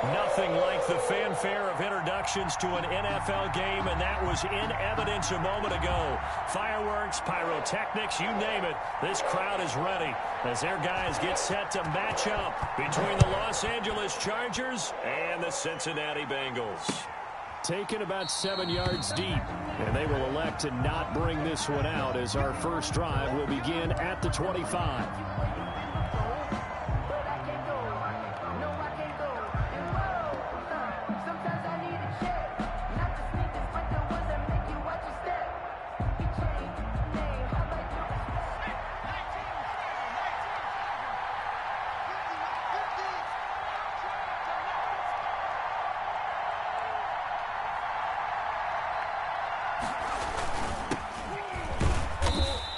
Nothing like the fanfare of introductions to an NFL game, and that was in evidence a moment ago. Fireworks, pyrotechnics, you name it. This crowd is ready as their guys get set to match up between the Los Angeles Chargers and the Cincinnati Bengals. Taken about 7 yards deep, and they will elect to not bring this one out as our first drive will begin at the 25.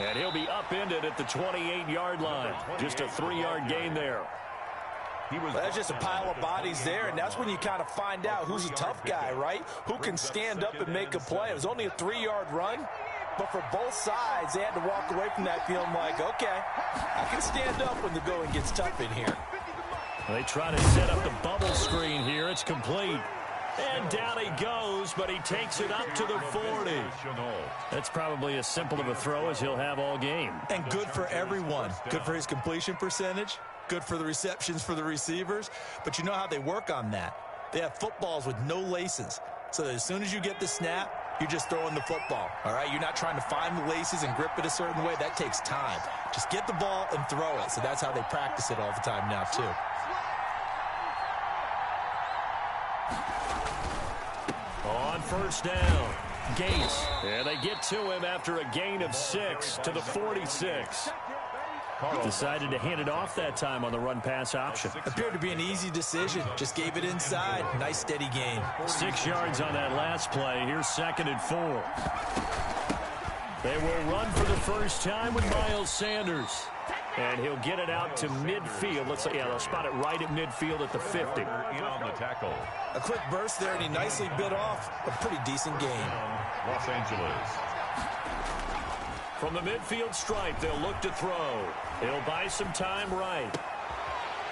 And he'll be upended at the 28-yard line. Just a 3-yard gain there. That's just a pile of bodies there, and that's when you kind of find out who's a tough guy, right? Who can stand up and make a play. It was only a 3-yard run, but for both sides, they had to walk away from that feeling like, okay, I can stand up when the going gets tough in here. They try to set up the bubble screen here. It's complete. And down he goes, but he takes it up to the 40. That's probably as simple of a throw as he'll have all game. And good for everyone. Good for his completion percentage. Good for the receptions for the receivers. But you know how they work on that. They have footballs with no laces. So that as soon as you get the snap, you're just throwing the football. All right? You're not trying to find the laces and grip it a certain way. That takes time. Just get the ball and throw it. So that's how they practice it all the time now, too. On first down, Gates. And they get to him after a gain of 6 to the 46. Decided to hand it off that time on the run-pass option. Appeared to be an easy decision. Just gave it inside. Nice, steady gain. 6 yards on that last play. Here's 2nd and 4. They will run for the first time with Miles Sanders. And he'll get it out to midfield. Let's say, yeah, they'll spot it right at midfield at the 50. In on the tackle. A quick burst there, and he nicely bit off a pretty decent gain. Los Angeles. From the midfield stripe, they'll look to throw. He'll buy some time right.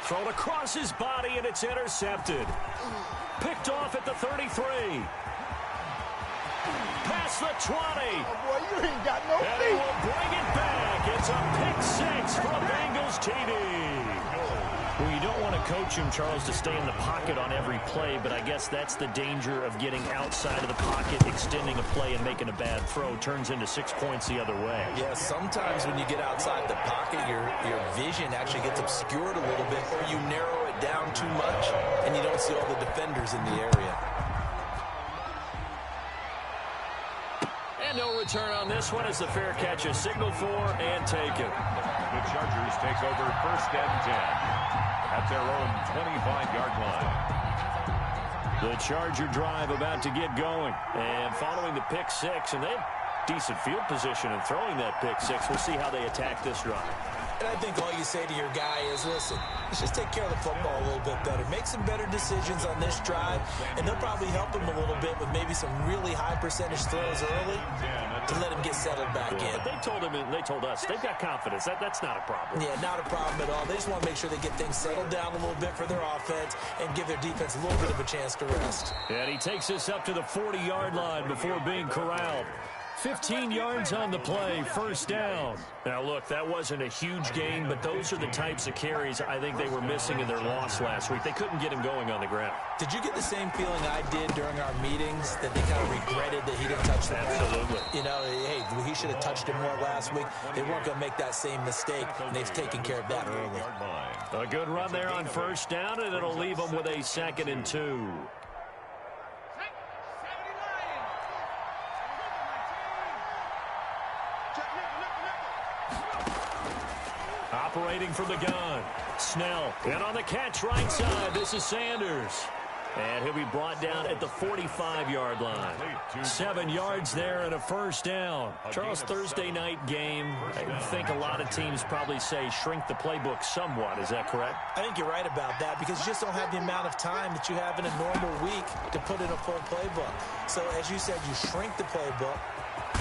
Thrown across his body, and it's intercepted. Picked off at the 33. Past the 20. Oh, boy, you ain't got no And he will bring it back. It's a pick 6 for Bengals TD. Well, you don't want to coach him, Charles, to stay in the pocket on every play, but I guess that's the danger of getting outside of the pocket, extending a play, and making a bad throw. Turns into 6 points the other way. Yeah, sometimes when you get outside the pocket, your vision actually gets obscured a little bit, or you narrow it down too much, and you don't see all the defenders in the area. And no return on this one as the fair catch is signaled for and taken. The Chargers take over 1st and 10 at their own 25-yard line. The Charger drive about to get going. And following the pick 6, and they have decent field position in throwing that pick 6. We'll see how they attack this drive. And I think all you say to your guy is, listen, let's just take care of the football a little bit better. Make some better decisions on this drive, and they'll probably help him a little bit with maybe some really high percentage throws early to let him get settled back in. But they told him, and they told us, they've got confidence. That's not a problem. Yeah, not a problem at all. They just want to make sure they get things settled down a little bit for their offense and give their defense a little bit of a chance to rest. And he takes us up to the 40-yard line before being corralled. 15 yards on the play, 1st down. Now, look, that wasn't a huge gain, but those are the types of carries I think they were missing in their loss last week. They couldn't get him going on the ground. Did you get the same feeling I did during our meetings, that they kind of regretted that he didn't touch the ball? Absolutely. You know, hey, he should have touched it more last week. They weren't going to make that same mistake, and they've taken care of that early. A good run there on 1st down, and it'll leave them with a 2nd and 2. Operating from the gun. Snell. And on the catch right side, this is Sanders. And he'll be brought down at the 45-yard line. 7 yards there and a 1st down. Charles, Thursday night game, I think a lot of teams probably say shrink the playbook somewhat. Is that correct? I think you're right about that, because you just don't have the amount of time that you have in a normal week to put in a full playbook. So as you said, you shrink the playbook.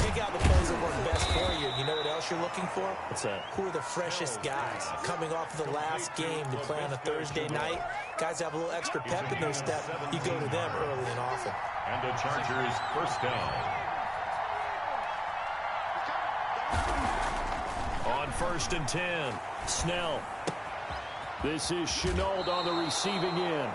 Pick out the plays that work best for you. You know what else you're looking for? What's that? Who are the freshest guys coming off of the last game to play on a Thursday night? Guys have a little extra pep in their step. You go to them early and often. And the Chargers first down. On 1st and 10, Snell. This is Chenault on the receiving end.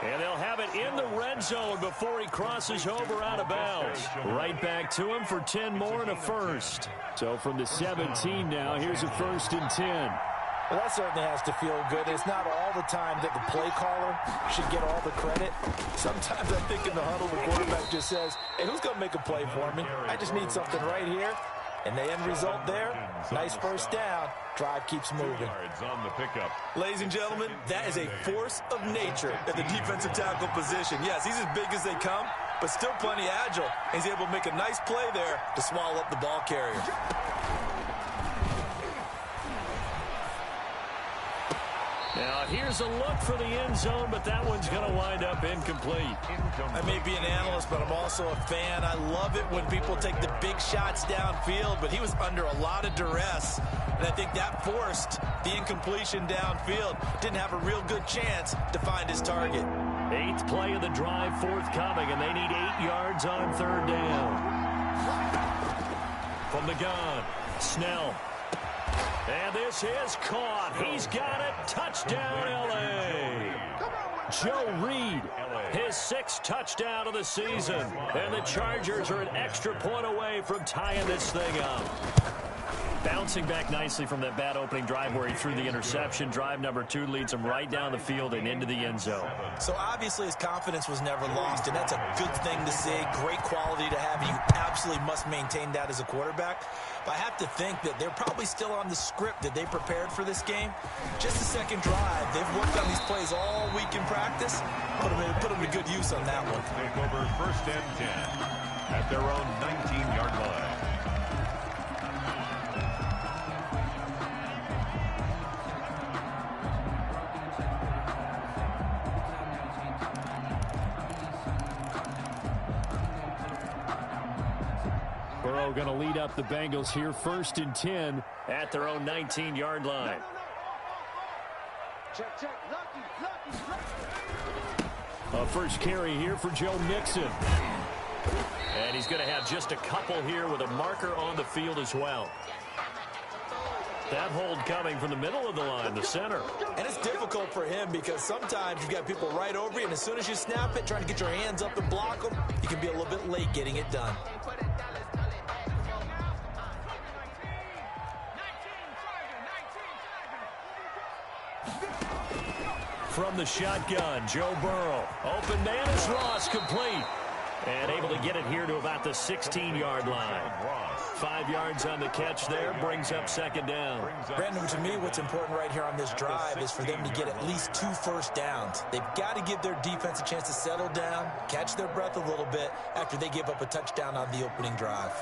And they'll have it in the red zone before he crosses over out of bounds. Right back to him for 10 more and a first. So from the 17 now, here's a 1st and 10. Well, that certainly has to feel good. It's not all the time that the play caller should get all the credit. Sometimes I think in the huddle, the quarterback just says, hey, who's going to make a play for me? I just need something right here. And the end result there, nice first down. Drive keeps moving. On the pickup. Ladies and gentlemen, that is a force of nature at the defensive tackle position. Yes, he's as big as they come, but still plenty agile. He's able to make a nice play there to swallow up the ball carrier. Now, here's a look for the end zone, but that one's going to wind up incomplete. I may be an analyst, but I'm also a fan. I love it when people take the big shots downfield, but he was under a lot of duress, and I think that forced the incompletion downfield. Didn't have a real good chance to find his target. 8th play of the drive forthcoming, and they need 8 yards on 3rd down. From the gun, Snell. And this is caught. He's got it. Touchdown, L.A. Joe Reed, his 6th touchdown of the season. And the Chargers are an extra point away from tying this thing up. Bouncing back nicely from that bad opening drive where he threw the interception. Drive number 2 leads him right down the field and into the end zone. So obviously his confidence was never lost, and that's a good thing to see. Great quality to have. You absolutely must maintain that as a quarterback. But I have to think that they're probably still on the script that they prepared for this game. Just the second drive. They've worked on these plays all week in practice. Put them to good use on that one. Take over 1st and 10 at their own 19-yard line. Burrow going to lead up the Bengals here, 1st and 10 at their own 19-yard line. A first carry here for Joe Mixon. And he's going to have just a couple here with a marker on the field as well. That hold coming from the middle of the line, the center. And it's difficult for him because sometimes you've got people right over you, and as soon as you snap it, trying to get your hands up and block them, you can be a little bit late getting it done. From the shotgun, Joe Burrow. Open man is Ross, complete. And able to get it here to about the 16-yard line. 5 yards on the catch there, brings up 2nd down. Brandon, to me, what's important right here on this drive is for them to get at least 2 first downs. They've got to give their defense a chance to settle down, catch their breath a little bit after they give up a touchdown on the opening drive.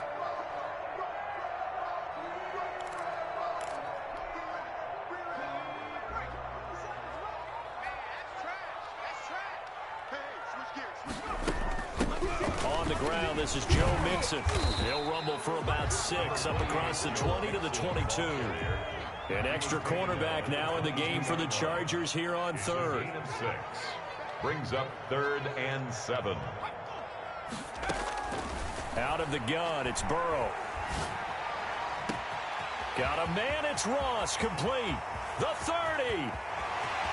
On the ground, this is Joe Mixon. He'll rumble for about 6 up across the 20 to the 22. An extra cornerback now in the game for the Chargers here on 3rd. 6 brings up 3rd and 7. Out of the gun, it's Burrow. Got a man, it's Ross, complete. The 30,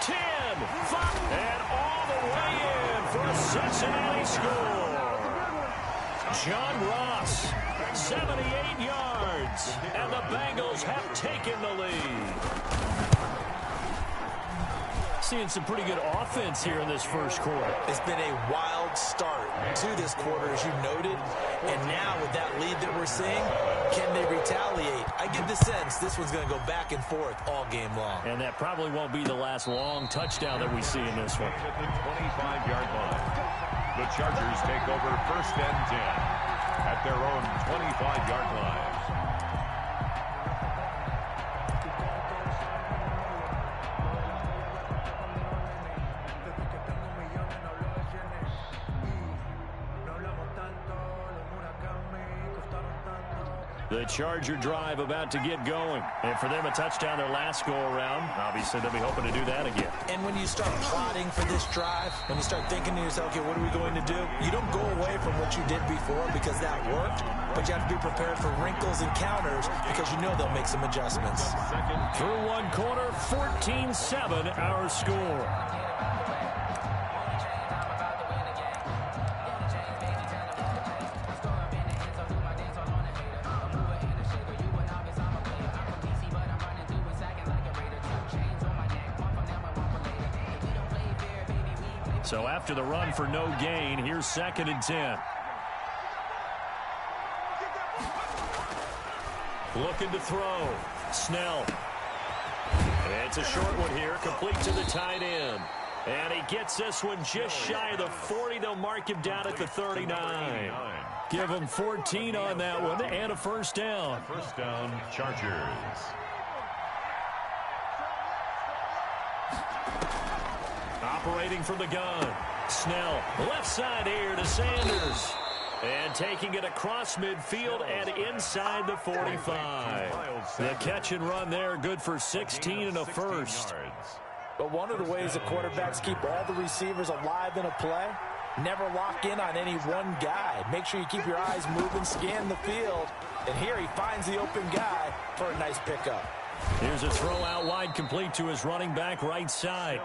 10, 5, and all the way in for a Cincinnati score. John Ross, 78 yards, and the Bengals have taken the lead. Seeing some pretty good offense here in this first quarter. It's been a wild start to this quarter, as you noted. And now with that lead that we're seeing, can they retaliate? I get the sense this one's going to go back and forth all game long. And that probably won't be the last long touchdown that we see in this one. At the 25-yard line, the Chargers take over 1st and 10 at their own 25-yard line. The Charger drive about to get going. And for them, a touchdown their last go-around. Obviously, they'll be hoping to do that again. And when you start plotting for this drive, when you start thinking to yourself, okay, what are we going to do? You don't go away from what you did before because that worked, but you have to be prepared for wrinkles and counters because you know they'll make some adjustments. Through one quarter, 14-7 our score. So after the run for no gain, here's 2nd and 10. Looking to throw. Snell. It's a short one here, complete to the tight end. And he gets this one just shy of the 40. They'll mark him down at the 39. Give him 14 on that one and a first down. First down, Chargers. Operating from the gun. Snell, left side here to Sanders. And taking it across midfield and inside the 45. The catch and run there, good for 16 and a first. But one of the ways that quarterbacks keep all the receivers alive in a play, never lock in on any one guy. Make sure you keep your eyes moving, scan the field. And here he finds the open guy for a nice pickup. Here's a throw out wide, complete to his running back right side.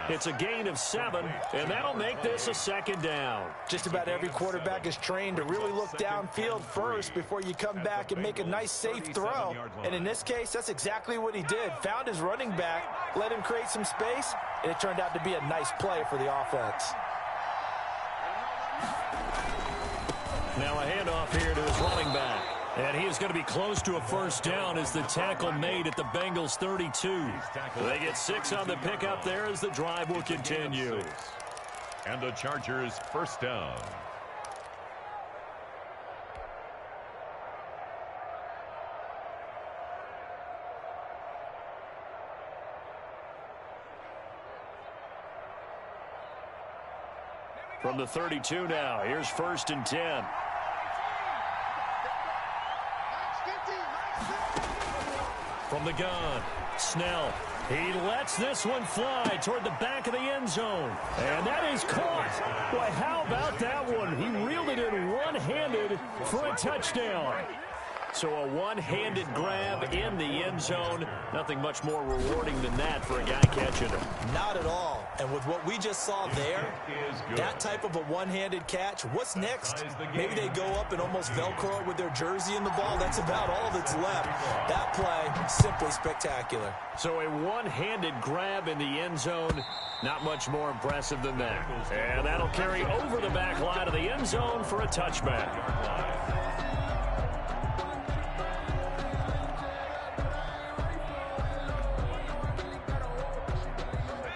It's a gain of 7, and that'll make this a 2nd down. Just about every quarterback is trained to really look downfield first before you come back and make a nice, safe throw. And in this case, that's exactly what he did. Found his running back, let him create some space, and it turned out to be a nice play for the offense. Now a handoff here to his running back. And he is going to be close to a first down as the tackle made at the Bengals 32. They get 6 on the pickup there as the drive will continue. And the Chargers first down. From the 32 now, here's 1st and 10. From the gun, Snell. He lets this one fly toward the back of the end zone. And that is caught. Boy, how about that one? He reeled it in one-handed for a touchdown. So a one-handed grab in the end zone. Nothing much more rewarding than that for a guy catching it. Not at all. And with what we just saw there, that type of a one-handed catch, what's next? Maybe they go up and almost Velcro it with their jersey in the ball. That's about all that's left. That play, simply spectacular. So a one-handed grab in the end zone. Not much more impressive than that. And that'll carry over the back line of the end zone for a touchback.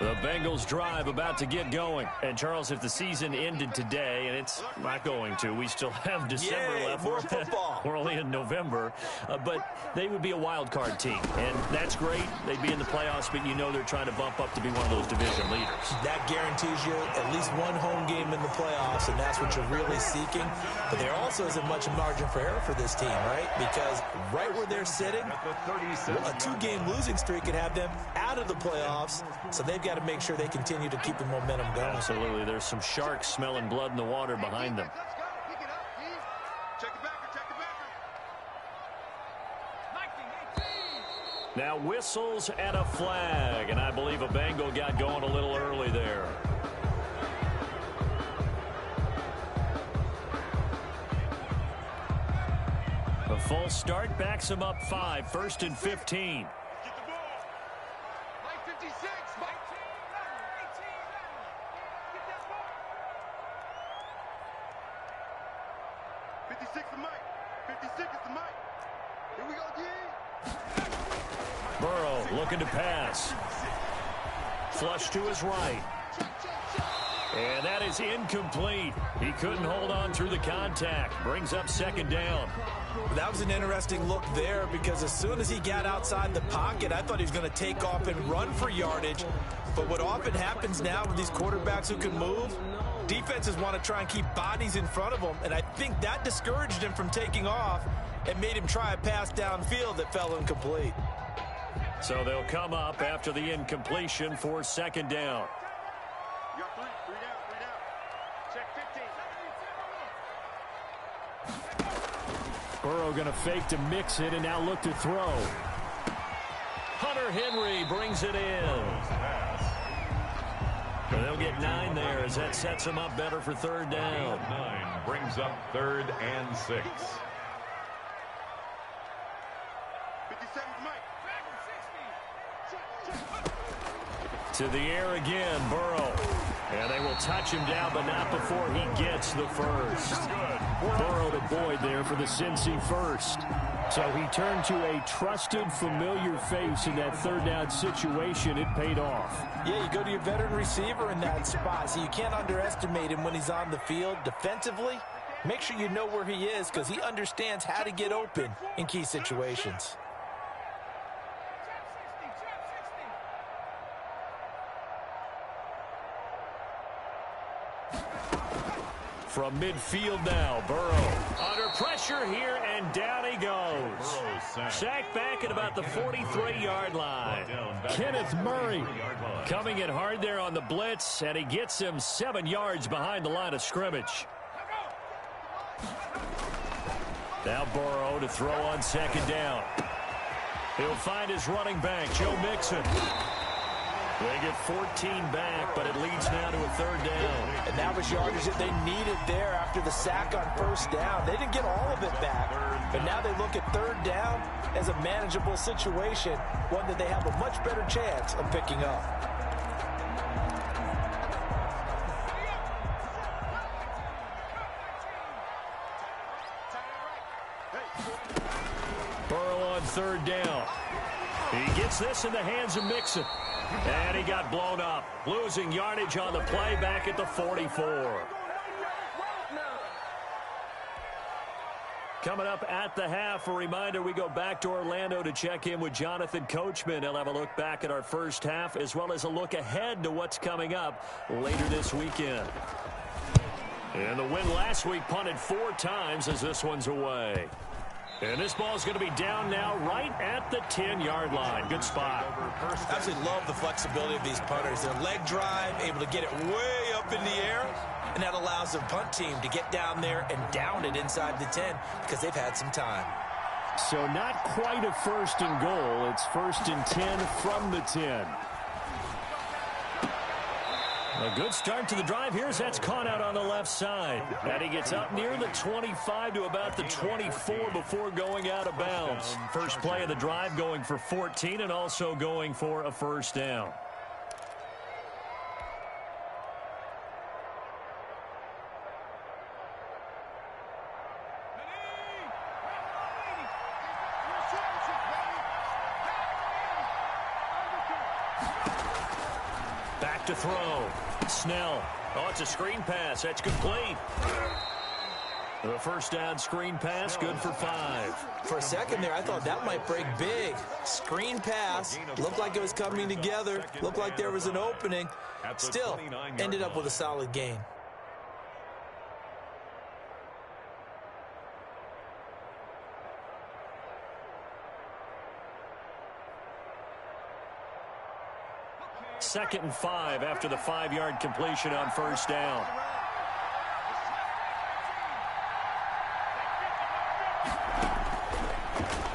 The Bengals drive about to get going. And, Charles, if the season ended today, and it's not going to, we still have December left. More football. We're only in November. But they would be a wild card team. And that's great. They'd be in the playoffs, but you know they're trying to bump up to be one of those division leaders. That guarantees you at least one home game in the playoffs, and that's what you're really seeking. But there also isn't much margin for error for this team, right? Because right where they're sitting, a 2-game losing streak could have them out of the playoffs. So they've got to make sure they continue to keep the momentum going. Absolutely. There's some sharks smelling blood in the water behind them. Now whistles and a flag, and I believe a Bengal got going a little early there. The full start backs him up 5, 1st and 15. Burrow looking to pass. Flush to his right. And that is incomplete. He couldn't hold on through the contact. Brings up 2nd down. That was an interesting look there because as soon as he got outside the pocket, I thought he was going to take off and run for yardage. But what often happens now with these quarterbacks who can move, defenses want to try and keep bodies in front of them, and I think that discouraged him from taking off. and made him try a pass downfield that fell incomplete. So they'll come up after the incompletion for second down. You got three down. Check 15. Burrow going to fake to mix it and now look to throw. Hunter Henry brings it in. They'll get 9 there as that sets them up better for third down. 9 brings up 3rd and 6. 57, Mike. To the air again, Burrow. And they will touch him down, but not before he gets the first. Burrow to Boyd there for the Cincy first. So he turned to a trusted, familiar face in that third down situation. It paid off. Yeah, you go to your veteran receiver in that spot, so you can't underestimate him when he's on the field. Defensively, make sure you know where he is because he understands how to get open in key situations. From midfield now, Burrow under pressure here, and down he goes. Sacked back at about the 43-yard line. Kenneth Murray coming in hard there on the blitz, and he gets him 7 yards behind the line of scrimmage. Now Burrow to throw on second down. He'll find his running back, Joe Mixon. They get 14 back, but it leads now to a third down. And that was yardage that they needed there after the sack on first down. They didn't get all of it back, but now they look at third down as a manageable situation, one that they have a much better chance of picking up. Burrow on third down. He gets this in the hands of Mixon. And he got blown up, losing yardage on the play back at the 44. Coming up at the half, a reminder, we go back to Orlando to check in with Jonathan Coachman. He'll have a look back at our first half as well as a look ahead to what's coming up later this weekend. And the win last week punted 4 times as this one's away. And this ball's going to be down now right at the 10-yard line. Good spot. I absolutely love the flexibility of these punters. Their leg drive, able to get it way up in the air, and that allows the punt team to get down there and down it inside the 10 because they've had some time. So not quite a first and goal. It's 1st and 10 from the 10. A good start to the drive. Here's that's caught out on the left side. And he gets up near the 25 to about the 24 before going out of bounds. First play of the drive going for 14 and also going for a first down. Back to throw. Snell. Oh, it's a screen pass. That's complete. The first down screen pass, good for 5. For a second there, I thought that might break big. Screen pass. Looked like it was coming together. Looked like there was an opening. Still, ended up with a solid gain. Second and 5 after the 5-yard completion on first down.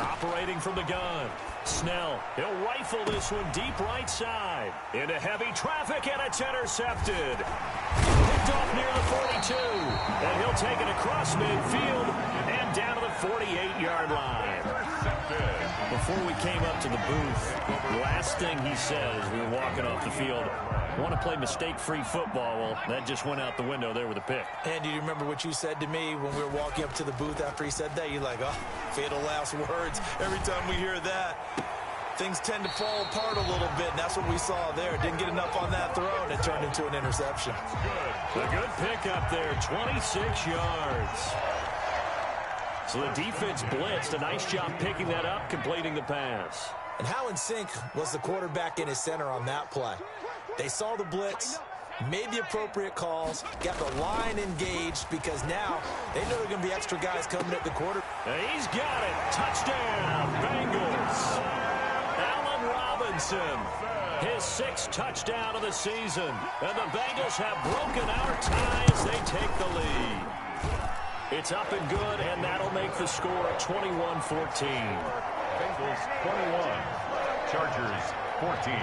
Operating from the gun. Snell. He'll rifle this one deep right side. Into heavy traffic, and it's intercepted. Picked off near the 42. And he'll take it across midfield and down to the 48-yard line. Before we came up to the booth, the last thing he said as we were walking off the field, I want to play mistake-free football. Well, that just went out the window there with a pick. And do you remember what you said to me when we were walking up to the booth after he said that? You're like, oh, fatal last words. Every time we hear that, things tend to fall apart a little bit, and that's what we saw there. Didn't get enough on that throw, and it turned into an interception. A good pick up there, 26 yards. So the defense blitzed. A nice job picking that up, completing the pass. And how in sync was the quarterback in his center on that play? They saw the blitz, made the appropriate calls, got the line engaged because now they know there are going to be extra guys coming at the quarter. He's got it. Touchdown, Bengals. Allen Robinson, his 6th touchdown of the season. And the Bengals have broken our tie as they take the lead. It's up and good, and that'll make the score 21-14. Bengals 21, Chargers 14.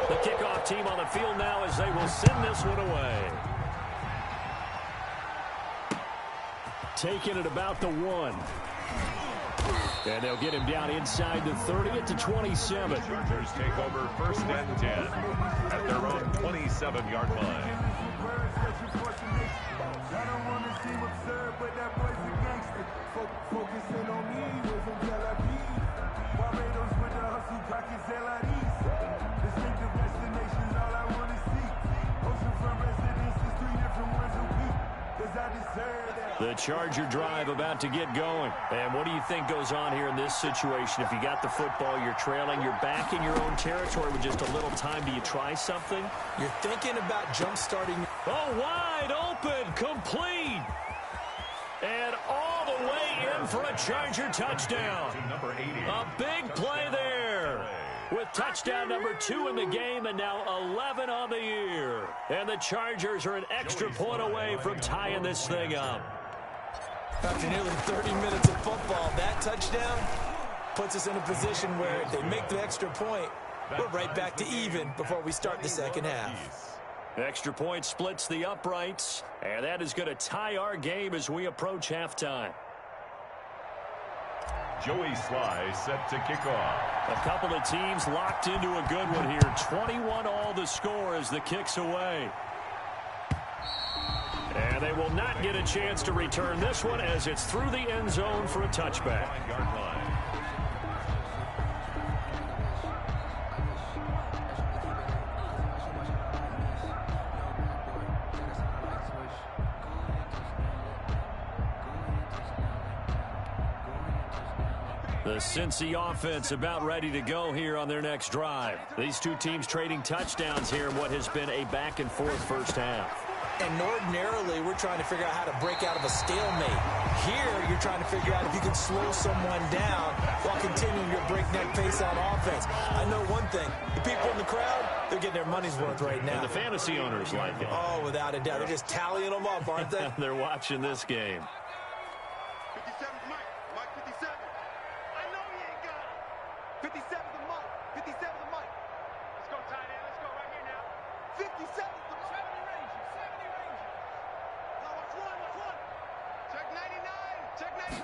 The kickoff team on the field now as they will send this one away. Taking it about the 1. And they'll get him down inside the 30 at the 27. Chargers take over 1st and 10 at their own 27-yard line. The Charger drive about to get going. And what do you think goes on here in this situation? If you got the football, you're trailing, you're back in your own territory with just a little time. Do you try something? You're thinking about jump-starting. Oh, wide open, complete. And all the way in for a Charger touchdown. Number 80. A big play there. With touchdown number 2 in the game and now 11 on the year. And the Chargers are an extra point away from tying this thing up. After nearly 30 minutes of football, that touchdown puts us in a position where if they make the extra point, we're right back to even before we start the second half. Extra point splits the uprights, and that is going to tie our game as we approach halftime. Joey Sly set to kick off. A couple of teams locked into a good one here. 21 all the score as the kick's away. And they will not get a chance to return this one as it's through the end zone for a touchback. 9-yard line. The Cincy offense about ready to go here on their next drive. These two teams trading touchdowns here in what has been a back-and-forth first half. And ordinarily, we're trying to figure out how to break out of a stalemate. Here, you're trying to figure out if you can slow someone down while continuing your breakneck pace on offense. I know one thing. The people in the crowd, they're getting their money's worth right now. And the fantasy owners like it. Oh, without a doubt. They're just tallying them up, aren't they? They're watching this game. 57 Mike. Mike 57. I know he ain't got it. 57 the Mike. 57 the Mike. Let's go, tight end. Let's go right here now. 57 the Mike. 70 Ranger. 70 Ranger. Now watch one. Check 99. Check 99.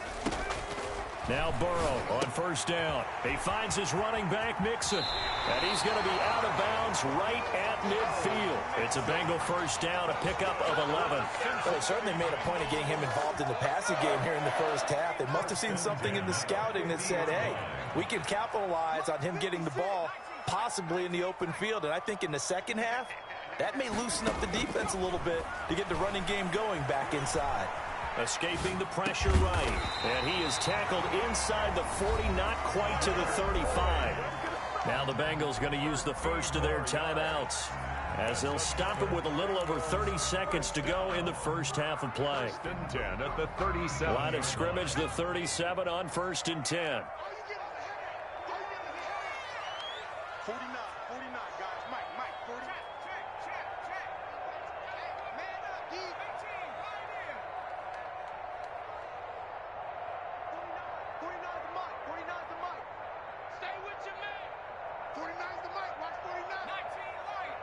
Now Burrow on first down. He finds his running back, Mixon. And he's going to be out of bounds right at midfield. It's a Bengal first down, a pickup of 11. Well, they certainly made a point of getting him involved in the passing game here in the first half. They must have seen something in the scouting that said, hey, we can capitalize on him getting the ball possibly in the open field. And I think in the second half, that may loosen up the defense a little bit to get the running game going back inside. Escaping the pressure right. And he is tackled inside the 40, not quite to the 35. Now the Bengals going to use the first of their timeouts as they'll stop it with a little over 30 seconds to go in the first half of play. 1st and 10 at the 37. Line of scrimmage, the 37 on 1st and 10. 49, guys. Mike, 40. Check. Hey, man up, D. 18, right in. 49 the Mike. 49 the Mike. Stay with your man. 49's the Mike. Watch 49. 19 light.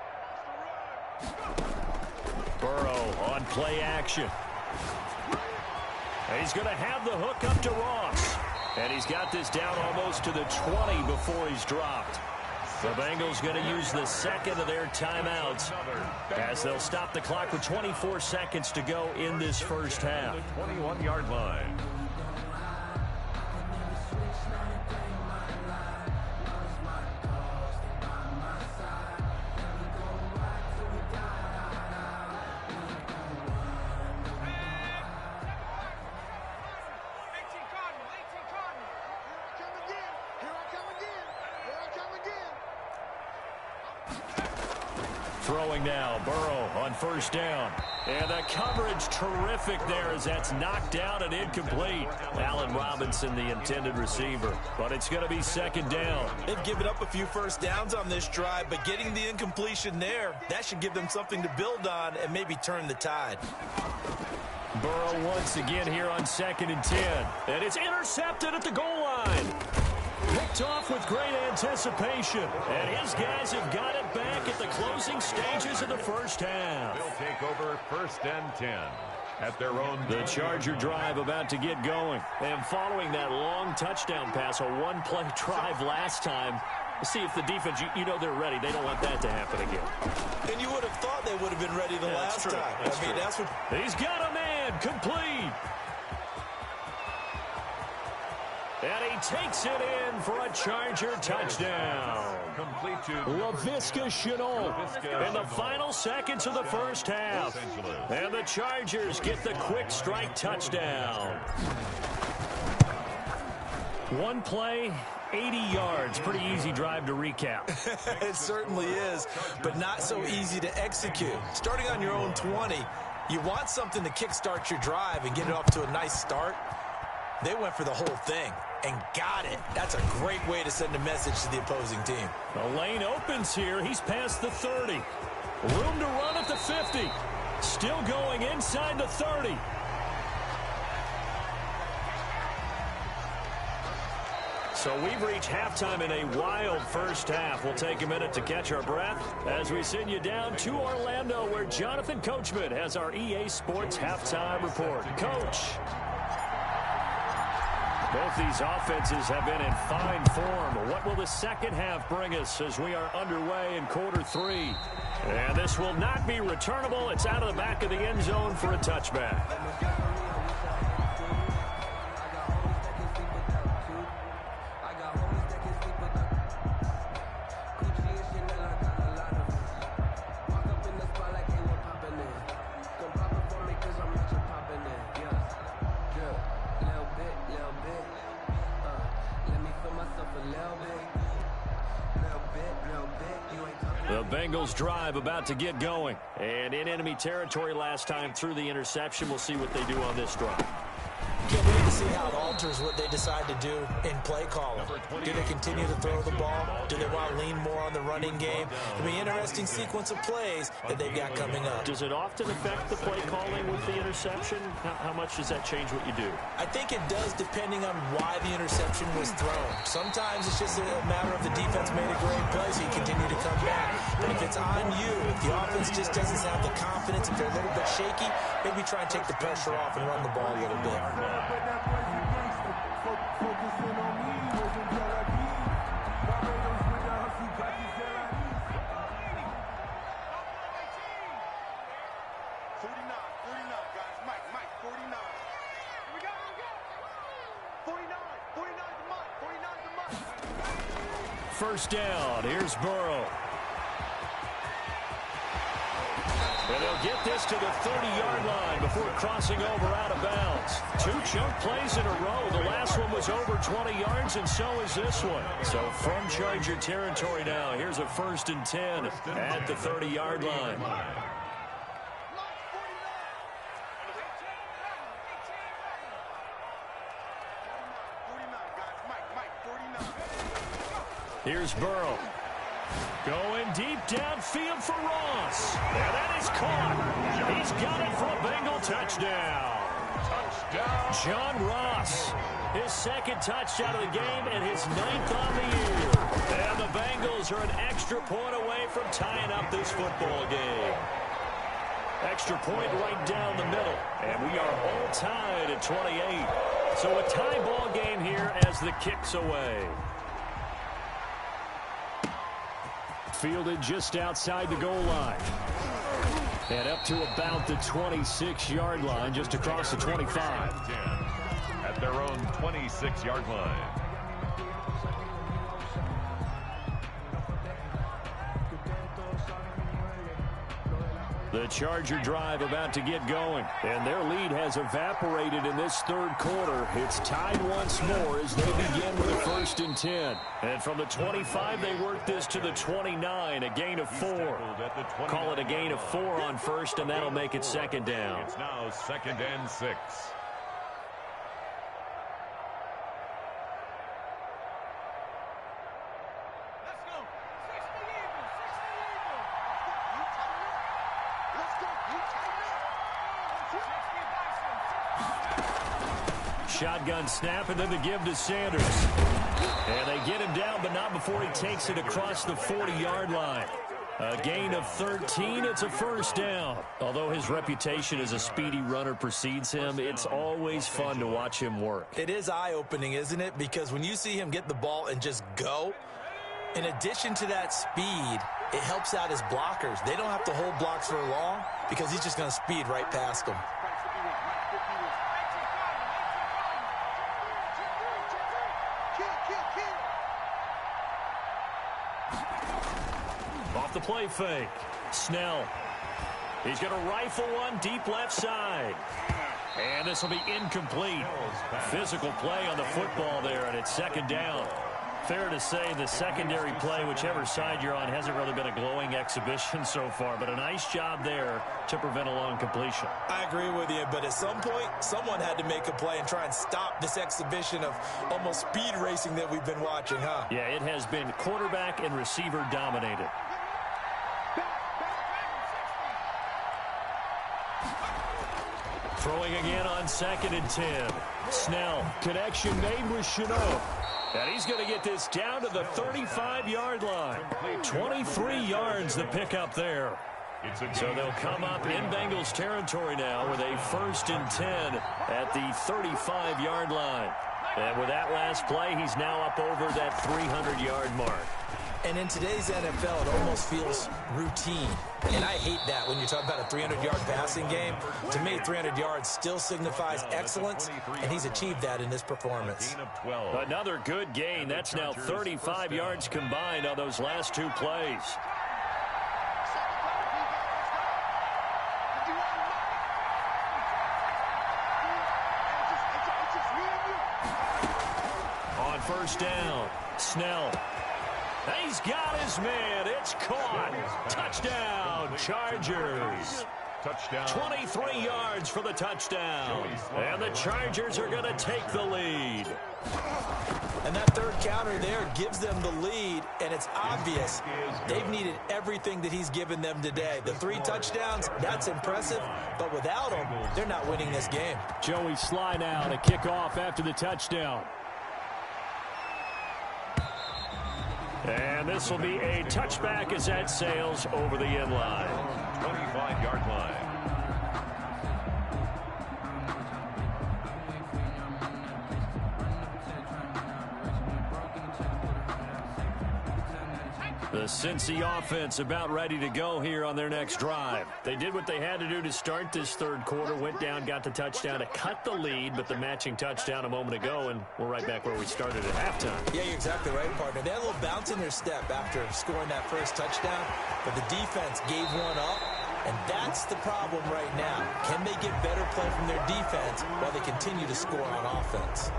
Burrow on play action. And he's going to have the hook up to Ross. And he's got this down almost to the 20 before he's dropped. The Bengals going to use the second of their timeouts as they'll stop the clock with 24 seconds to go in this first half. 21-yard line. Throwing now, Burrow on first down. And the coverage terrific there as that's knocked down and incomplete. Allen Robinson, the intended receiver. But it's going to be second down. They've given up a few first downs on this drive, but getting the incompletion there, that should give them something to build on and maybe turn the tide. Burrow once again here on 2nd and 10. And it's intercepted at the goal line. Picked off with great anticipation. And his guys have got it back at the closing stages of the first half. They'll take over 1st and 10 at their own. The Charger drive about to get going. And following that long touchdown pass, a one-play drive last time, see if the defense, you know they're ready. They don't want that to happen again. And you would have thought they would have been ready the last time. That's what. He's got a man, complete. And he takes it in for a Charger touchdown. Complete to Laviska Shenault in the final seconds of the first half. And the Chargers get the quick strike touchdown. One play, 80 yards. Pretty easy drive to recap. It certainly is, but not so easy to execute. Starting on your own 20, you want something to kickstart your drive and get it off to a nice start. They went for the whole thing and got it. That's a great way to send a message to the opposing team. The lane opens here. He's past the 30. Room to run at the 50. Still going inside the 30. So we've reached halftime in a wild first half. We'll take a minute to catch our breath as we send you down to Orlando, where Jonathan Coachman has our EA Sports halftime report. Coach. Both these offenses have been in fine form. What will the second half bring us as we are underway in quarter 3? And this will not be returnable. It's out of the back of the end zone for a touchback. Bengals drive about to get going. And in enemy territory last time through the interception. We'll see what they do on this drive. Can't wait to see how it alters what they decide to do in play calling. Do they continue to throw the ball? Do they want to lean more on the running game? It'll be an interesting sequence of plays that they've got coming up. Does it often affect the play calling with the interception? How much does that change what you do? I think it does, depending on why the interception was thrown. Sometimes it's just a matter of the defense made a great play, so you continue to come back. But if it's on you, if the offense just doesn't have the confidence, if they're a little bit shaky, maybe try and take the pressure off and run the ball a little bit. First down, here's Burrow. And they'll get this to the 30-yard line before crossing over out of bounds. 2 chunk plays in a row. The last one was over 20 yards, and so is this one. So from Charger territory now, here's a 1st and 10 at the 30-yard line. Here's Burrow. Going deep downfield for Ross. And that is caught. He's got it for a Bengal touchdown. Touchdown. John Ross. His 2nd touchdown of the game and his 9th on the year. And the Bengals are an extra point away from tying up this football game. Extra point right down the middle. And we are all tied at 28. So a tie ball game here as the kick's away. Fielded just outside the goal line. And up to about the 26-yard line, just across the 25. At their own 26-yard line. The Charger drive about to get going. And their lead has evaporated in this third quarter. It's tied once more as they begin with a 1st and 10. And from the 25, they work this to the 29, a gain of 4. Call it a gain of 4 on first, and that'll make it 2nd down. It's now 2nd and 6. Shotgun snap, and then the give to Sanders. And they get him down, but not before he takes it across the 40-yard line. A gain of 13. It's a 1st down. Although his reputation as a speedy runner precedes him, it's always fun to watch him work. It is eye-opening, isn't it? Because when you see him get the ball and just go, in addition to that speed, it helps out his blockers. They don't have to hold blocks for long because he's just going to speed right past them. Off the play fake. Snell. He's going to rifle one deep left side. And this will be incomplete. Physical play on the football there, and it's 2nd down. Fair to say the secondary play, whichever side you're on, hasn't really been a glowing exhibition so far, but a nice job there to prevent a long completion. I agree with you, but at some point, someone had to make a play and try and stop this exhibition of almost speed racing that we've been watching, huh? Yeah, it has been quarterback and receiver dominated. Throwing again on 2nd and 10. Snell, connection made with Chenault. And he's going to get this down to the 35-yard line. 23 yards the pickup there. So they'll come up in Bengals territory now with a 1st and 10 at the 35-yard line. And with that last play, he's now up over that 300-yard mark. And in today's NFL, it almost feels routine. And I hate that when you talk about a 300-yard passing game. To me, 300 yards still signifies excellence, and he's achieved that in this performance. Another good gain. That's now 35 yards combined on those last 2 plays. On 1st down, Snell. He's got his man. It's caught. Touchdown, Chargers. Touchdown. 23 yards for the touchdown. And the Chargers are going to take the lead. And that third counter there gives them the lead, and it's obvious they've needed everything that he's given them today. The 3 touchdowns, that's impressive, but without him, they're not winning this game. Joey Sly now to kick off after the touchdown. And this will be a touchback as that sails over the end line. 25-yard line. The Cincy offense about ready to go here on their next drive. They did what they had to do to start this third quarter, went down, got the touchdown to cut the lead, but the matching touchdown a moment ago, and we're right back where we started at halftime. Yeah, you're exactly right, partner. They had a little bounce in their step after scoring that first touchdown, but the defense gave one up, and that's the problem right now. Can they get better play from their defense while they continue to score on offense?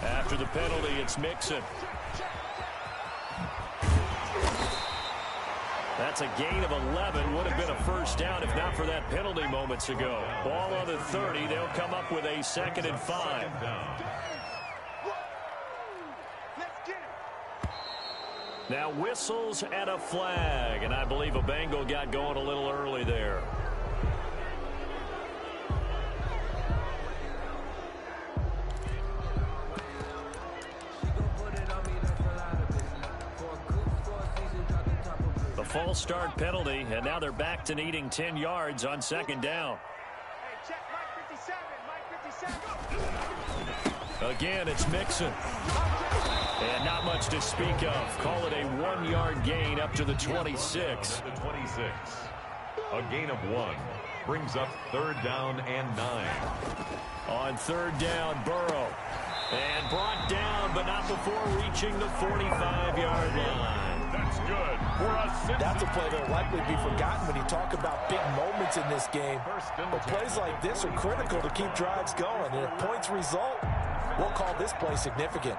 After the penalty, it's Mixon. That's a gain of 11. Would have been a first down if not for that penalty moments ago. Ball on the 30. They'll come up with a 2nd and 5. Now whistles and a flag. And I believe a Bengal got going a little early there. The false start penalty, and now they're back to needing 10 yards on 2nd down. Again, it's Mixon. And not much to speak of. Call it a 1-yard gain up to the 26. A gain of 1. Brings up 3rd down and 9. On 3rd down, Burrow. And brought down, but not before reaching the 45-yard line. That's good for us. That's a play that will likely be forgotten when you talk about big moments in this game. But plays like this are critical to keep drives going. And if points result, we'll call this play significant.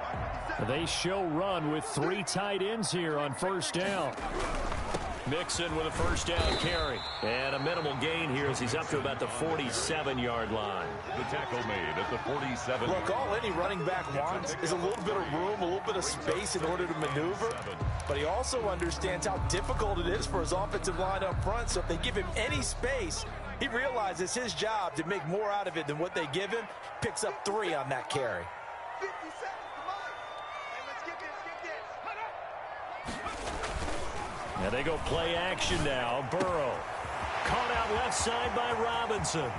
They show run with 3 tight ends here on 1st down. Mixon with a 1st down carry. And a minimal gain here as he's up to about the 47-yard line. The tackle made at the 47. Look, all any running back wants is a little bit of room, a little bit of space in order to maneuver. But he also understands how difficult it is for his offensive line up front. So if they give him any space, he realizes his job to make more out of it than what they give him. Picks up 3 on that carry. 50 seconds to mine. Hey, let's get this. And they go play action now. Burrow. Caught out left side by Robinson.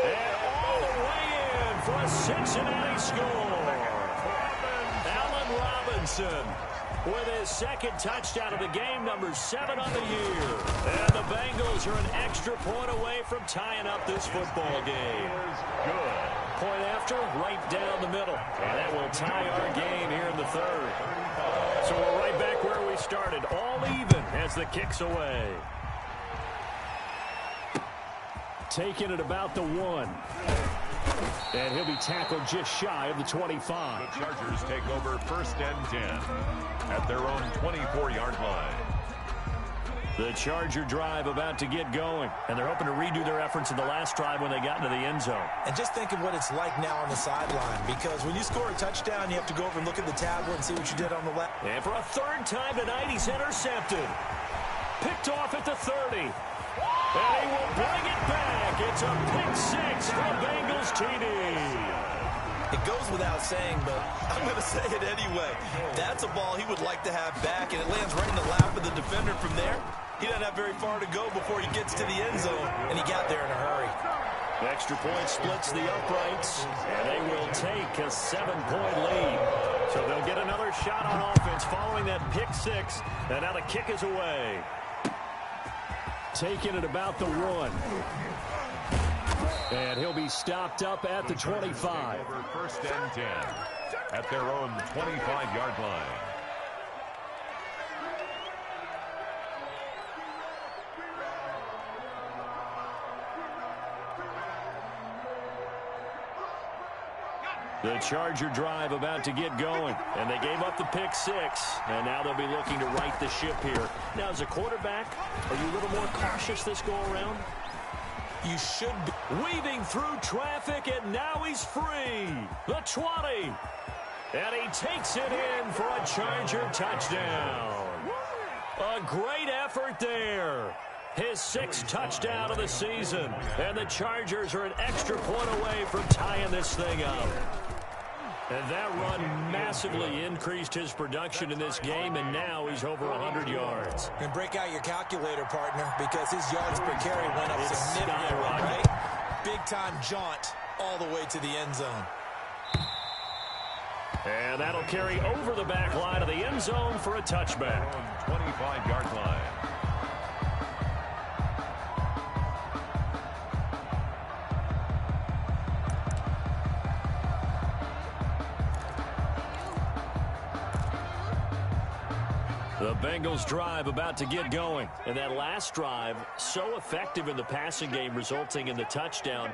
And all the way in for a Cincinnati score. Allen Robinson with his 2nd touchdown of the game, number 7 on the year. And the Bengals are an extra point away from tying up this football game. Good. Point after, right down the middle. And that will tie our game here in the 3rd. So we're right back where we started, all even as the kick's away. Taking it about the 1. And he'll be tackled just shy of the 25. The Chargers take over 1st and 10 at their own 24-yard line. The Charger drive about to get going, and they're hoping to redo their efforts in the last drive when they got into the end zone. And just think of what it's like now on the sideline, because when you score a touchdown, you have to go over and look at the tablet and see what you did on the left. And for a 3rd time tonight, he's intercepted. Picked off at the 30. And he will bring it back. It's a pick 6 for Bengals TD. It goes without saying, but I'm going to say it anyway. That's a ball he would like to have back, and it lands right in the lap of the defender from there. He doesn't have very far to go before he gets to the end zone, and he got there in a hurry. Extra point splits the uprights, and they will take a 7-point lead. So they'll get another shot on offense following that pick 6, and now the kick is away. Taking it about the 1. And he'll be stopped up at the 25. Over 1st and 10 at their own 25-yard line. The Charger drive about to get going, and they gave up the pick 6, and now they'll be looking to right the ship here. Now, as a quarterback, are you a little more cautious this go-around? You should be. Weaving through traffic, and now he's free. The 20. And he takes it in for a Charger touchdown. A great effort there. His 6th touchdown of the season. And the Chargers are an extra point away from tying this thing up. And that run massively increased his production in this game, and now he's over 100 yards. And break out your calculator, partner, because his yards per carry went up significantly, right? Big-time jaunt all the way to the end zone. And that'll carry over the back line of the end zone for a touchback. 25-yard line. The Bengals drive about to get going. And that last drive, so effective in the passing game, resulting in the touchdown.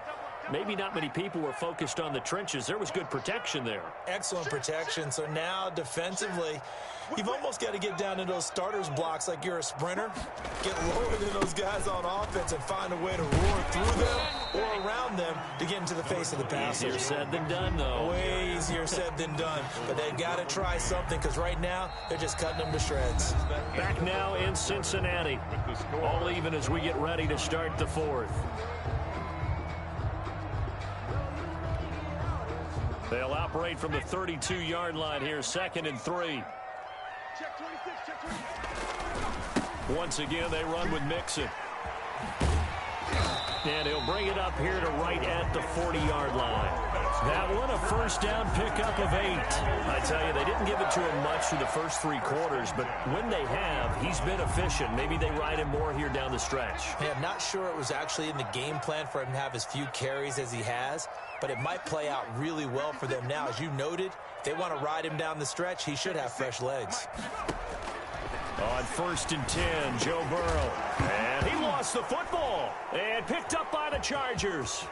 Maybe not many people were focused on the trenches. There was good protection there. Excellent protection. So now defensively, you've almost got to get down to those starters blocks like you're a sprinter. Get lower than those guys on offense and find a way to roar through them or around them to get into the face of the passer. Easier said than done, though. Way easier said than done. But they've got to try something, because right now they're just cutting them to shreds. Back now in Cincinnati. All even as we get ready to start the 4th. They'll operate from the 32-yard line here, 2nd and 3. Check 26, check 26. Once again, they run with Mixon. And he'll bring it up here to right at the 40-yard line. That one a first down pickup of 8. I tell you, they didn't give it to him much through the first 3 quarters, but when they have, he's been efficient. Maybe they ride him more here down the stretch. Hey, I'm not sure it was actually in the game plan for him to have as few carries as he has, but it might play out really well for them now. As you noted, if they want to ride him down the stretch, he should have fresh legs. On 1st and 10, Joe Burrow. And he lost the football. And picked up by the Chargers.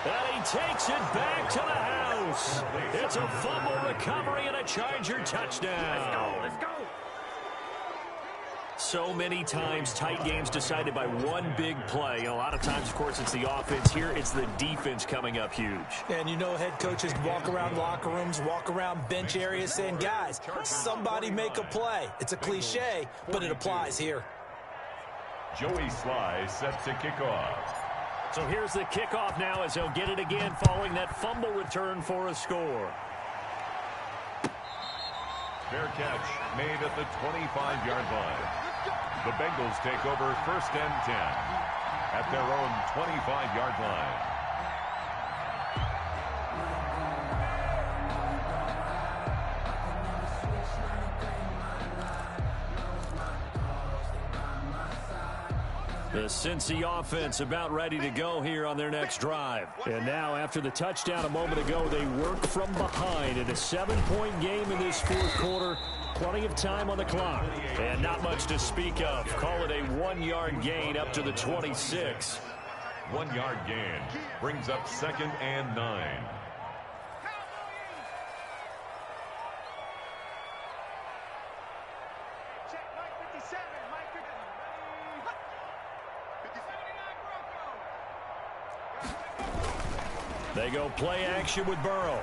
And he takes it back to the house. It's a fumble recovery and a Charger touchdown. Let's go. So many times, tight games decided by one big play. A lot of times, of course, it's the offense. Here, it's the defense coming up huge. And you know head coaches walk around locker rooms, walk around bench areas saying, guys, somebody make a play. It's a cliche, but it applies here. Joey Sly set to kick off. So here's the kickoff now as he'll get it again following that fumble return for a score. Fair catch made at the 25-yard line. The Bengals take over 1st and 10 at their own 25-yard line. The Cincy offense about ready to go here on their next drive. And now after the touchdown a moment ago, they work from behind in a 7-point game in this 4th quarter. Plenty of time on the clock. And not much to speak of. Call it a 1-yard gain up to the 26. 1-yard gain brings up 2nd and 9. They go play action with Burrow.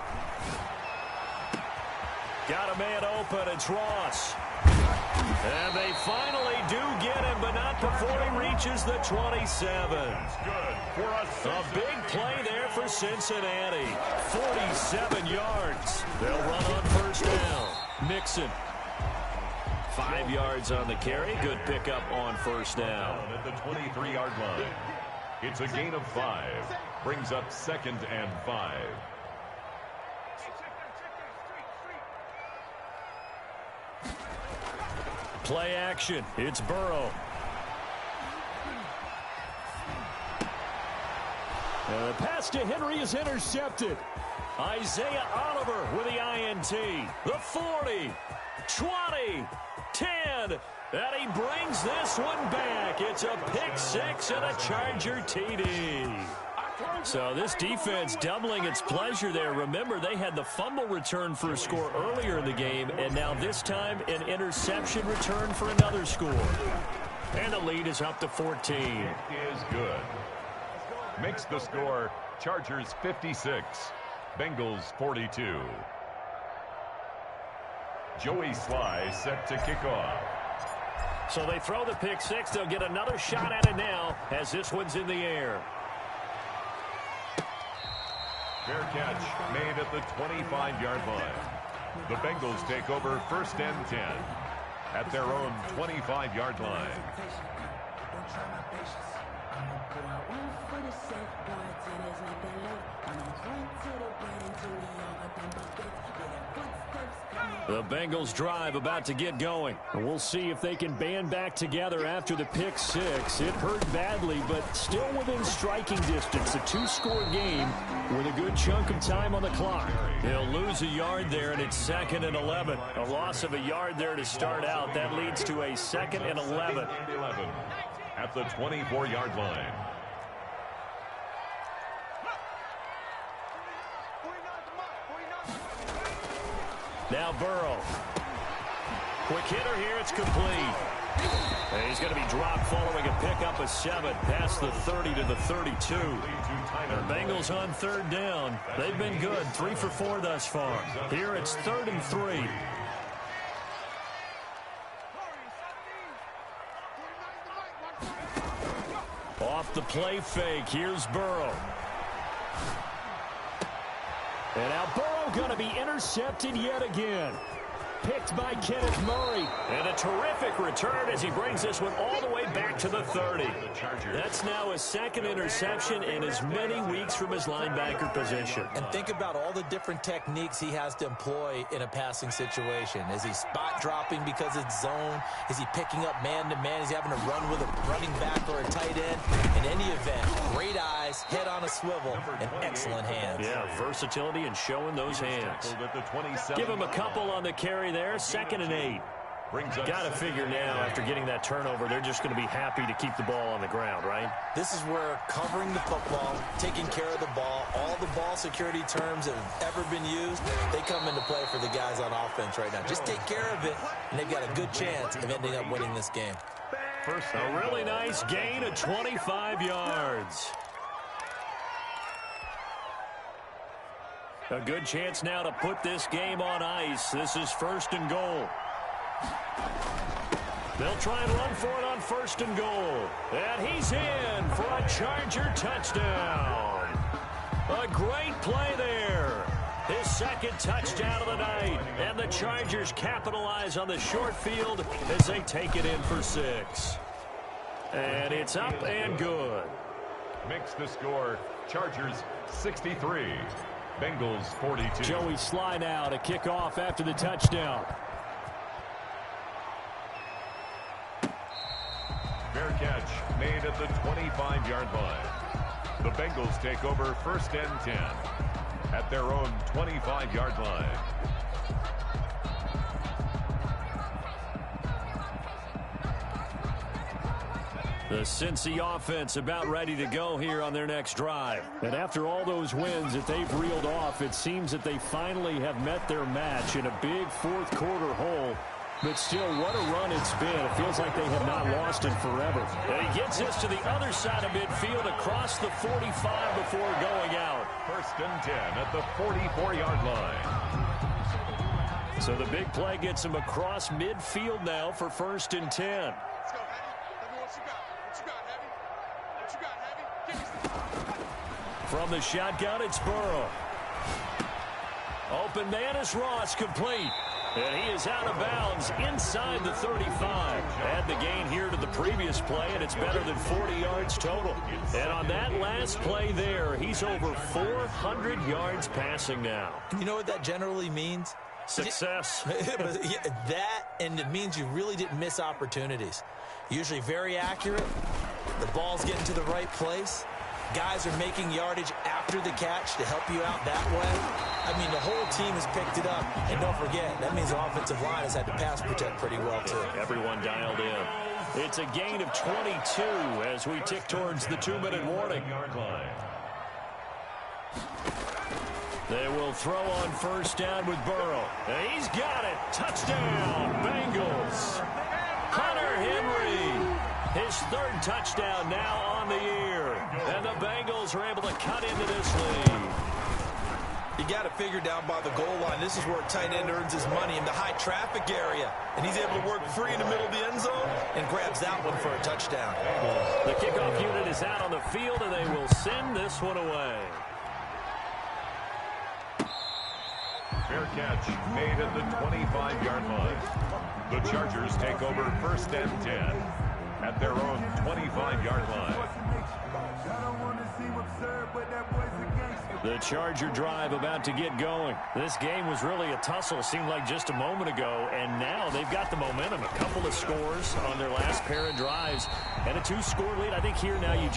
Got a man open. It's Ross. And they finally do get him, but not before he reaches the 27. A big play there for Cincinnati. 47 yards. They'll run on 1st down. Mixon. 5 yards on the carry. Good pickup on 1st down. At the 23-yard line. It's a gain of 5. Brings up 2nd and 5. Play action. It's Burrow. And the pass to Henry is intercepted. Isaiah Oliver with the INT. The 40, 20, 10. And he brings this one back. It's a pick 6 and a Charger TD. So this defense doubling its pleasure there. Remember, they had the fumble return for a score earlier in the game, and now this time an interception return for another score. And the lead is up to 14. It is good. Makes the score Chargers 56, Bengals 42. Joey Sly set to kick off. So they throw the pick 6. They'll get another shot at it now as this one's in the air. Fair catch made at the 25-yard line. The Bengals take over 1st and 10 at their own 25-yard line. The Bengals drive about to get going. And we'll see if they can band back together after the pick 6. It hurt badly, but still within striking distance. A 2-score game with a good chunk of time on the clock. They'll lose a yard there, and it's 2nd and 11. A loss of a yard there to start out. That leads to a 2nd and 11. At the 24-yard line. Now Burrow. Quick hitter here. It's complete. And he's going to be dropped following a pickup of 7 past the 30 to the 32. The Bengals on 3rd down. They've been good. 3 for 4 thus far. Here it's 3rd and 3. Off the play fake. Here's Burrow. And now Burrow going to be intercepted yet again. picked by Kenneth Murray. And a terrific return as he brings this one all the way back to the 30. That's now his second interception in as many weeks from his linebacker position. And think about all the different techniques he has to employ in a passing situation. Is he spot dropping because it's zone? Is he picking up man-to-man? Is he having to run with a running back or a tight end? In any event, great eyes, head on a swivel, and excellent hands. Yeah, versatility and showing those hands. Give him a couple on the carry there, 2nd and 8. Got to figure now, after getting that turnover, they're just going to be happy to keep the ball on the ground, right? This is where covering the football, taking care of the ball, all the ball security terms that have ever been used, they come into play for the guys on offense right now. Just take care of it, and they've got a good chance of ending up winning this game. A really nice gain of 25 yards. A good chance now to put this game on ice. This is 1st and goal. They'll try and run for it on 1st and goal. And he's in for a Charger touchdown. A great play there. His 2nd touchdown of the night. And the Chargers capitalize on the short field as they take it in for 6. And it's up and good. Makes the score Chargers 63. Bengals 42. Joey Sly now to kick off after the touchdown. Fair catch made at the 25-yard line. The Bengals take over 1st and 10 at their own 25-yard line. The Cincy offense about ready to go here on their next drive. And after all those wins that they've reeled off, it seems that they finally have met their match in a big 4th quarter hole. But still, what a run it's been. It feels like they have not lost in forever. And he gets this to the other side of midfield across the 45 before going out. 1st and 10 at the 44-yard line. So the big play gets him across midfield now for 1st and 10. From the shotgun, it's Burrow. Open man is Ross, complete. And he is out of bounds inside the 35. Add the gain here to the previous play, and it's better than 40 yards total. And on that last play there, he's over 400 yards passing now. You know what that generally means? Success. That, and it means you really didn't miss opportunities. Usually very accurate. The ball's getting to the right place. Guys are making yardage after the catch to help you out that way. I mean, the whole team has picked it up. And don't forget, that means the offensive line has had to pass protect pretty well, too. Everyone dialed in. It's a gain of 22 as we tick towards the 2-minute warning. They will throw on 1st down with Burrow. And he's got it. Touchdown, Bengals. Hunter Henry. His 3rd touchdown now on the year. And the Bengals are able to cut into this lead. You got to figure down by the goal line. This is where a tight end earns his money in the high traffic area. And he's able to work free in the middle of the end zone and grabs that one for a touchdown. The kickoff unit is out on the field, and they will send this one away. Fair catch made at the 25-yard line. The Chargers take over 1st and 10 at their own 25-yard line. The Charger drive about to get going. This game was really a tussle, seemed like just a moment ago, and now they've got the momentum. A couple of scores on their last pair of drives, and a 2-score lead. I think here now you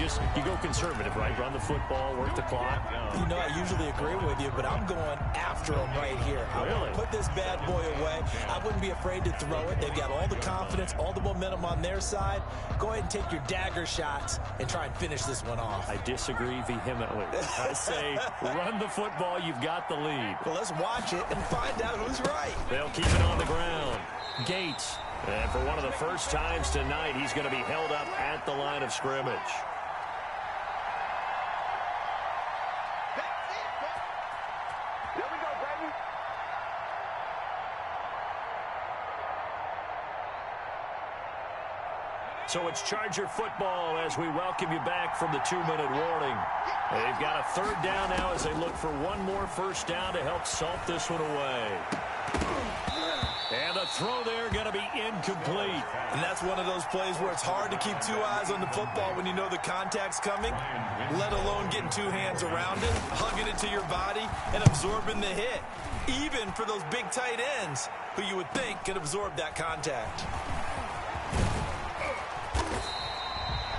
go conservative, right? Run the football, work the clock. You know, I usually agree with you, but I'm going after them right here. I want to put this bad boy away. I wouldn't be afraid to throw it. They've got all the confidence, all the momentum on their side. Go ahead and take your dagger shots and try and finish this one off. I disagree vehemently. I say run the football. You've got the lead. Well, let's watch it and find out who's right. They'll keep it on the ground. Gates. And for one of the first times tonight, he's going to be held up at the line of scrimmage. So it's Charger football as we welcome you back from the 2-minute warning. They've got a third down now as they look for one more first down to help salt this one away. And the throw there going to be incomplete. And that's one of those plays where it's hard to keep two eyes on the football when you know the contact's coming, let alone getting two hands around it, hugging it to your body, and absorbing the hit. Even for those big tight ends who you would think could absorb that contact.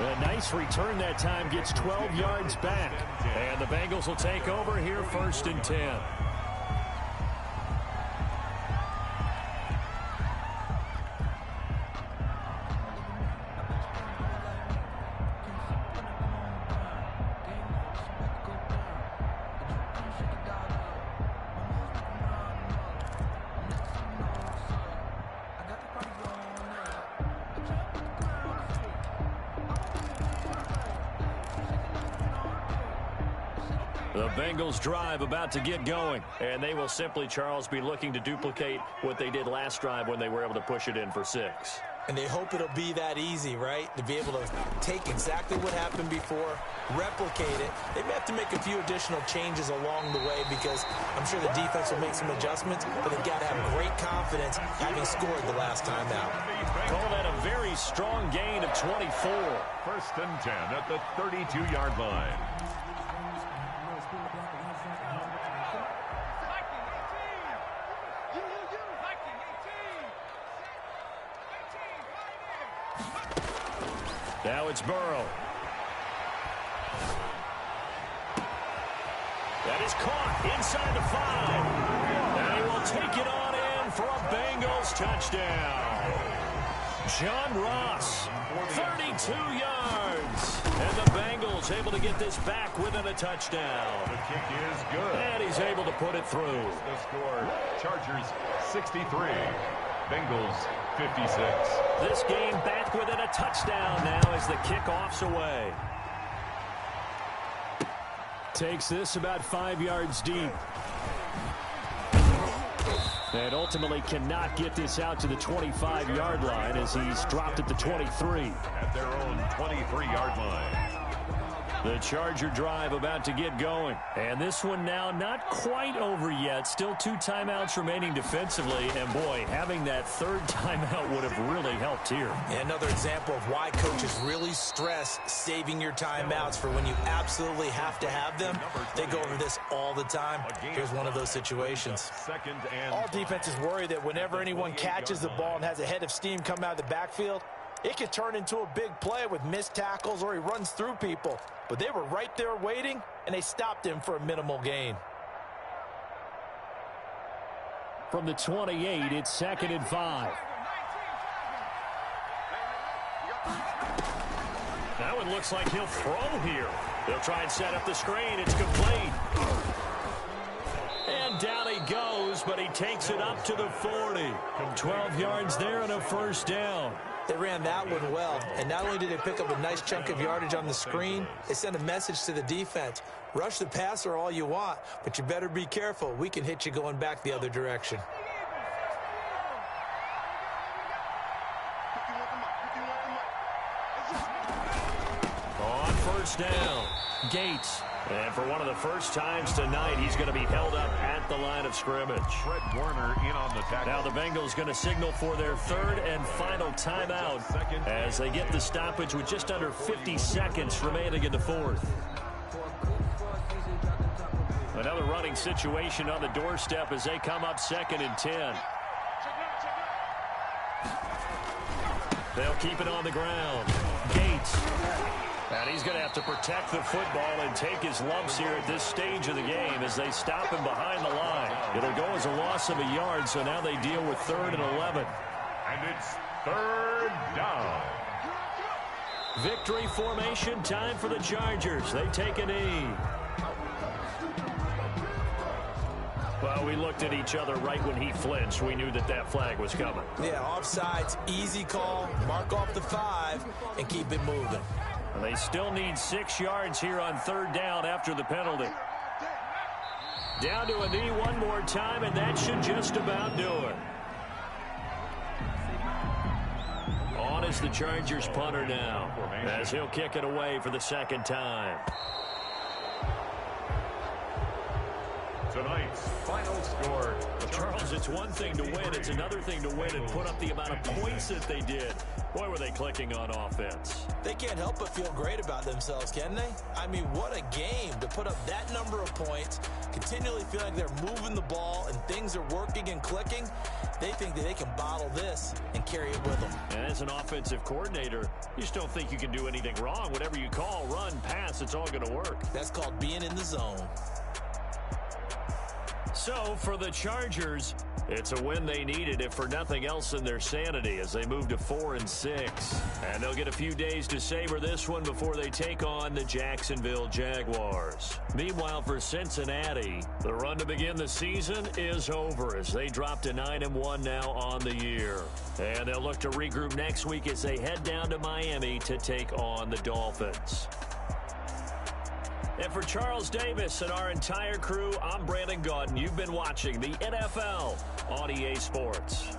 A nice return that time, gets 12 yards back. And the Bengals will take over here 1st and 10. The Bengals drive about to get going, and they will simply, Charles, be looking to duplicate what they did last drive when they were able to push it in for 6. And they hope it'll be that easy, right? To be able to take exactly what happened before, replicate it. They may have to make a few additional changes along the way because I'm sure the defense will make some adjustments, but they've got to have great confidence having scored the last time out. Call that a very strong gain of 24. 1st and 10 at the 32-yard line. Now it's Burrow. That is caught inside the 5. And he will take it on in for a Bengals touchdown. John Ross, 32 yards. And the Bengals able to get this back within a touchdown. The kick is good. And he's able to put it through. The score, Chargers 63, Bengals 56. This game back within a touchdown now as the kickoff's away. Takes this about 5 yards deep. And ultimately cannot get this out to the 25-yard line as he's dropped at the 23. At their own 23-yard line. The Charger drive about to get going. And this one now not quite over yet. Still 2 timeouts remaining defensively. And boy, having that 3rd timeout would have really helped here. Yeah, another example of why coaches really stress saving your timeouts for when you absolutely have to have them. They go over this all the time. Here's one of those situations. All defenses worry that whenever anyone catches the ball and has a head of steam come out of the backfield, it could turn into a big play with missed tackles or he runs through people. But they were right there waiting, and they stopped him for a minimal gain. From the 28, it's 2nd and 5. Now it looks like he'll throw here. They'll try and set up the screen. It's complete. And down he goes, but he takes it up to the 40. 12 yards there and a 1st down. They ran that one well, and not only did they pick up a nice chunk of yardage on the screen, they sent a message to the defense. Rush the passer all you want, but you better be careful. We can hit you going back the other direction. On 1st down, Gates. And for one of the first times tonight, he's going to be held up at the line of scrimmage. Fred Warner in on the tackle. Now the Bengals going to signal for their 3rd and final timeout as they get the stoppage with just under 50 seconds remaining in the 4th. Another running situation on the doorstep as they come up 2nd and 10. They'll keep it on the ground. Gates. And he's going to have to protect the football and take his lumps here at this stage of the game as they stop him behind the line. It'll go as a loss of a yard, so now they deal with 3rd and 11. And it's 3rd down. Victory formation time for the Chargers. They take a knee. Well, we looked at each other right when he flinched. We knew that that flag was coming. Yeah, offsides, easy call, mark off the 5, and keep it moving. They still need 6 yards here on 3rd down after the penalty. Down to a knee one more time, and that should just about do it. On is the Chargers punter now, as he'll kick it away for the second time. Tonight's final score. Charles, it's one thing to win. It's another thing to win and put up the amount of points that they did. Boy, were they clicking on offense. They can't help but feel great about themselves, can they? I mean, what a game to put up that number of points, continually feel like they're moving the ball and things are working and clicking. They think that they can bottle this and carry it with them. And as an offensive coordinator, you just don't think you can do anything wrong. Whatever you call, run, pass, it's all going to work. That's called being in the zone. So, for the Chargers, it's a win they needed, if for nothing else in their sanity, as they move to 4-6. And they'll get a few days to savor this one before they take on the Jacksonville Jaguars. Meanwhile, for Cincinnati, the run to begin the season is over as they drop to 9-1 now on the year. And they'll look to regroup next week as they head down to Miami to take on the Dolphins. And for Charles Davis and our entire crew, I'm Brandon Gaudin. You've been watching the NFL on EA Sports.